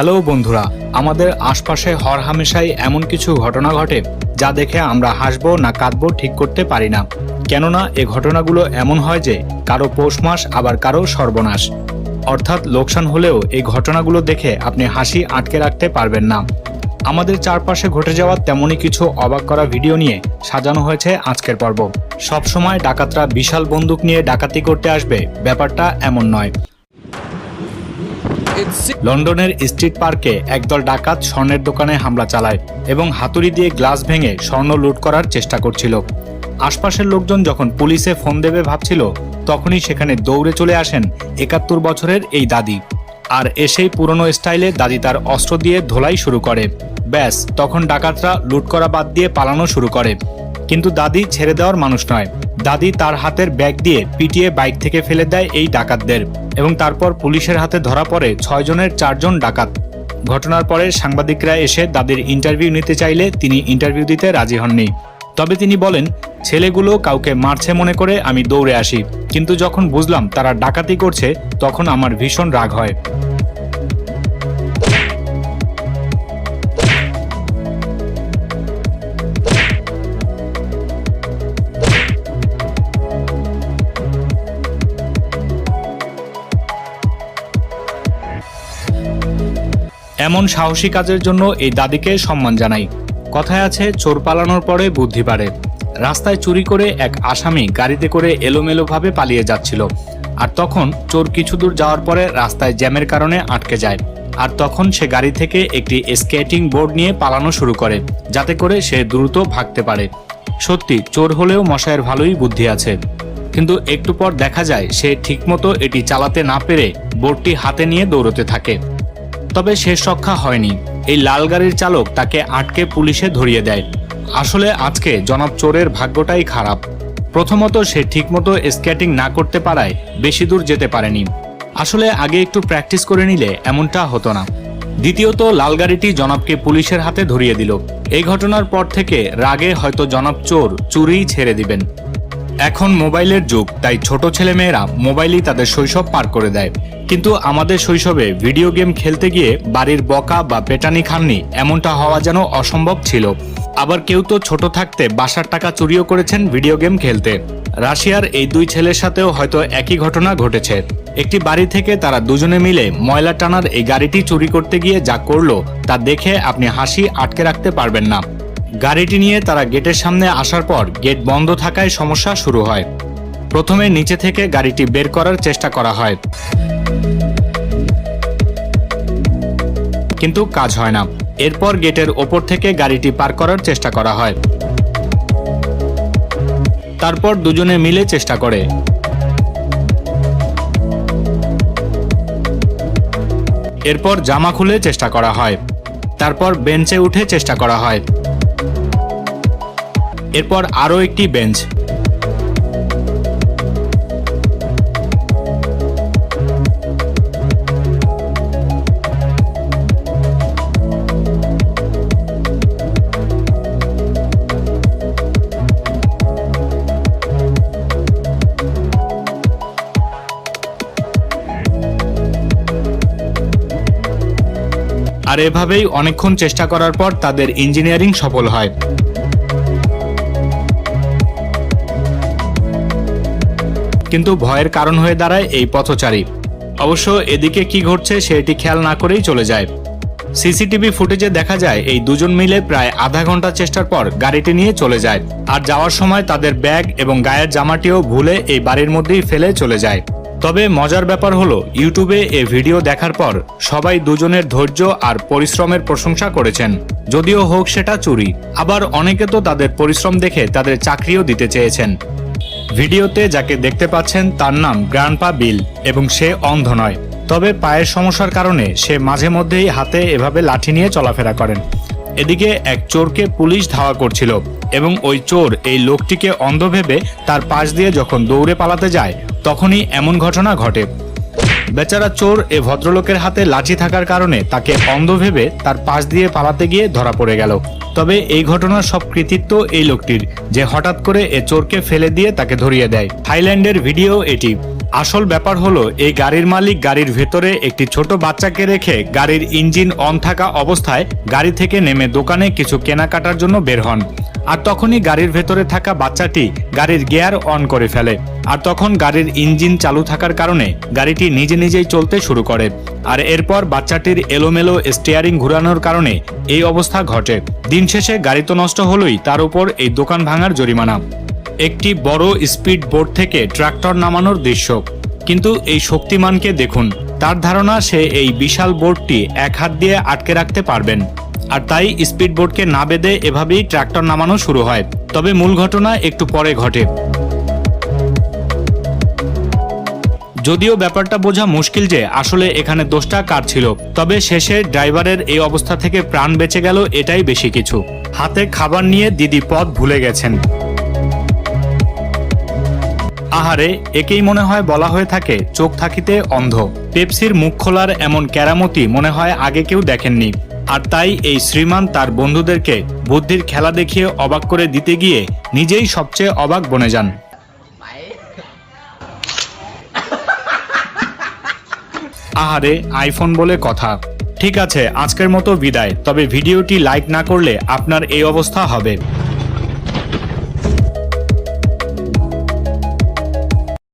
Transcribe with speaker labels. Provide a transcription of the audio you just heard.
Speaker 1: Hello বন্ধুরা, আমাদের আশপাশে হরহামেশাই এমন কিছু ঘটনা ঘটে যা দেখে আমরা হাসবো না কাঁদবো ঠিক করতে পারি না। কেননা এ ঘটনাগুলো এমন হয় যে কারো পৌষ মাস আবার কারো সর্বনাশ, অর্থাৎ লোকসান হলেও এই ঘটনাগুলো দেখে আপনি হাসি আটকে রাখতে পারবেন না। আমাদের চারপাশে ঘটে যাওয়া তেমনই কিছু অবাক করা ভিডিও নিয়ে সাজানো হয়েছে আজকের পর্ব। সবসময় ডাকাতরা বিশাল বন্দুক নিয়ে ডাকাতি করতে আসবে, ব্যাপারটা এমন নয়। লন্ডনের স্ট্রিট পার্কে একদল ডাকাত স্বর্ণের দোকানে হামলা চালায় এবং হাতুড়ি দিয়ে গ্লাস ভেঙে স্বর্ণ লুট করার চেষ্টা করছিল। আশপাশের লোকজন যখন পুলিশে ফোন দেবে ভাবছিল, তখনই সেখানে দৌড়ে চলে আসেন ৭১ বছরের এই দাদি। আর এসেই পুরনো স্টাইলে দাদি তার অস্ত্র দিয়ে ধোলাই শুরু করে। ব্যাস, তখন ডাকাতরা লুট করা বাদ দিয়ে পালানো শুরু করে। কিন্তু দাদি ছেড়ে দেওয়ার মানুষ নয়। দাদি তার হাতের ব্যাগ দিয়ে পিটিয়ে বাইক থেকে ফেলে দেয় এই ডাকাতদের এবং তারপর পুলিশের হাতে ধরা পড়ে ৬ জনের ৪ জন ডাকাত। ঘটনার পরে সাংবাদিকরা এসে দাদির ইন্টারভিউ নিতে চাইলে তিনি ইন্টারভিউ দিতে রাজি হননি। তবে তিনি বলেন, ছেলেগুলো কাউকে মারছে মনে করে আমি দৌড়ে আসি, কিন্তু যখন বুঝলাম তারা ডাকাতি করছে তখন আমার ভীষণ রাগ হয়। এমন সাহসী কাজের জন্য এই দাদিকে সম্মান জানাই। কথায় আছে, চোর পালানোর পরে বুদ্ধি বাড়ে। রাস্তায় চুরি করে এক আসামি গাড়িতে করে এলোমেলোভাবে পালিয়ে যাচ্ছিল। আর তখন চোর কিছু দূর যাওয়ার পরে রাস্তায় জ্যামের কারণে আটকে যায়। আর তখন সে গাড়ি থেকে একটি স্কেটিং বোর্ড নিয়ে পালানো শুরু করে, যাতে করে সে দ্রুত ভাগতে পারে। সত্যি, চোর হলেও মশায়ের ভালোই বুদ্ধি আছে। কিন্তু একটু পর দেখা যায় সে ঠিকমতো এটি চালাতে না পেরে বোর্ডটি হাতে নিয়ে দৌড়তে থাকে। তবে শেষ রক্ষা হয়নি। এই লাল গাড়ির চালক তাকে আটকে পুলিশে ধরিয়ে দেয়। আসলে আজকে জনাব চোরের ভাগ্যটাই খারাপ। প্রথমত, সে ঠিকমতো স্কেটিং না করতে পারায় বেশি দূর যেতে পারেনি। আসলে আগে একটু প্র্যাকটিস করে নিলে এমনটা হতো না। দ্বিতীয়ত, লাল গাড়িটি জনাবকে পুলিশের হাতে ধরিয়ে দিল। এই ঘটনার পর থেকে রাগে হয়তো জনাব চোর চুরিই ছেড়ে দিবেন। এখন মোবাইলের যুগ, তাই ছোট ছেলেমেয়েরা মোবাইলেই তাদের শৈশব পার করে দেয়। কিন্তু আমাদের শৈশবে ভিডিও গেম খেলতে গিয়ে বাড়ির বকা বা পেটানি খাননি, এমনটা হওয়া যেন অসম্ভব ছিল। আবার কেউ তো ছোট থাকতে বাসার টাকা চুরিও করেছেন ভিডিও গেম খেলতে। রাশিয়ার এই দুই ছেলের সাথেও হয়তো একই ঘটনা ঘটেছে। একটি বাড়ি থেকে তারা দুজনে মিলে ময়লা টানার এই গাড়িটি চুরি করতে গিয়ে যা করলো তা দেখে আপনি হাসি আটকে রাখতে পারবেন না। গাড়িটি নিয়ে তারা গেটের সামনে আসার পর গেট বন্ধ থাকায় সমস্যা শুরু হয়। প্রথমে নিচে থেকে গাড়িটি বের করার চেষ্টা করা হয়, কিন্তু কাজ হয় না। এরপর গেটের ওপর থেকে গাড়িটি পার করার চেষ্টা করা হয়। তারপর দুজনে মিলে চেষ্টা করে। এরপর জামা খুলে চেষ্টা করা হয়। তারপর বেঞ্চে উঠে চেষ্টা করা হয়। এরপর আরও একটি বেঞ্চ। আর এভাবেই অনেকক্ষণ চেষ্টা করার পর তাদের ইঞ্জিনিয়ারিং সফল হয়। কিন্তু ভয়ের কারণ হয়ে দাঁড়ায় এই পথচারী। অবশ্য এদিকে কি ঘটছে সেটি খেয়াল না করেই চলে যায়। সিসিটিভি ফুটেজে দেখা যায় এই দুজন মিলে প্রায় আধা ঘন্টা চেষ্টার পর গাড়িটি নিয়ে চলে যায়। আর যাওয়ার সময় তাদের ব্যাগ এবং গায়ের জামাটিও ভুলে এই বাড়ির মধ্যেই ফেলে চলে যায়। তবে মজার ব্যাপার হলো, ইউটিউবে এই ভিডিও দেখার পর সবাই দুজনের ধৈর্য আর পরিশ্রমের প্রশংসা করেছেন, যদিও হোক সেটা চুরি। আবার অনেকে তো তাদের পরিশ্রম দেখে তাদের চাকরিও দিতে চেয়েছেন। ভিডিওতে যাকে দেখতে পাচ্ছেন তার নাম গ্র্যান্ডপা বিল এবং সে অন্ধ নয়। তবে পায়ের সমস্যার কারণে সে মাঝে মধ্যেই হাতে এভাবে লাঠি নিয়ে চলাফেরা করেন। এদিকে এক চোরকে পুলিশ ধাওয়া করছিল এবং ওই চোর এই লোকটিকে অন্ধ ভেবে তার পাশ দিয়ে যখন দৌড়ে পালাতে যায়, তখনই এমন ঘটনা ঘটে। বেচারা চোর এ ভদ্রলোকের হাতে লাঠি থাকার কারণে তাকে অন্ধ ভেবে তার পাশ দিয়ে পালাতে গিয়ে ধরা পড়ে গেল। তবে এই ঘটনার সব কৃতিত্ব এই লোকটির, যে হঠাৎ করে এ চোরকে ফেলে দিয়ে তাকে ধরিয়ে দেয়। থাইল্যান্ডের ভিডিও এটি। আসল ব্যাপার হলো এই গাড়ির মালিক গাড়ির ভেতরে একটি ছোট বাচ্চাকে রেখে গাড়ির ইঞ্জিন অন থাকা অবস্থায় গাড়ি থেকে নেমে দোকানে কিছু কেনাকাটার জন্য বের হন। আর তখনই গাড়ির ভেতরে থাকা বাচ্চাটি গাড়ির গিয়ার অন করে ফেলে। আর তখন গাড়ির ইঞ্জিন চালু থাকার কারণে গাড়িটি নিজে নিজেই চলতে শুরু করে। আর এরপর বাচ্চাটির এলোমেলো স্টিয়ারিং ঘোরানোর কারণে এই অবস্থা ঘটে। দিন শেষে গাড়ি তো নষ্ট হলোই, তার উপর এই দোকান ভাঙার জরিমানা। একটি বড় স্পিড বোট থেকে ট্রাক্টর নামানোর দৃশ্য। কিন্তু এই শক্তিমানকে দেখুন, তার ধারণা সে এই বিশাল বোটটি এক হাত দিয়ে আটকে রাখতে পারবেন। আর তাই স্পিড বোটকে না বেঁধে এভাবেই ট্রাক্টর নামানো শুরু হয়। তবে মূল ঘটনা একটু পরে ঘটে। যদিও ব্যাপারটা বোঝা মুশকিল যে আসলে এখানে দোষটা কার ছিল, তবে শেষে ড্রাইভারের এই অবস্থা থেকে প্রাণ বেঁচে গেল এটাই বেশি কিছু। হাতে খাবার নিয়ে দিদি পথ ভুলে গেছেন। আহারে, একেই মনে হয় বলা হয়ে থাকে চোখ থাকিতে অন্ধ। পেপসির মুখ খোলার এমন কেরামতি মনে হয় আগে কেউ দেখেননি। আর তাই এই শ্রীমান তার বন্ধুদেরকে বুদ্ধির খেলা দেখিয়ে অবাক করে দিতে গিয়ে নিজেই সবচেয়ে অবাক বনে যান। আহারে, আইফোন বলে কথা। ঠিক আছে, আজকের মতো বিদায়। তবে ভিডিওটি লাইক না করলে আপনার এই অবস্থা হবে।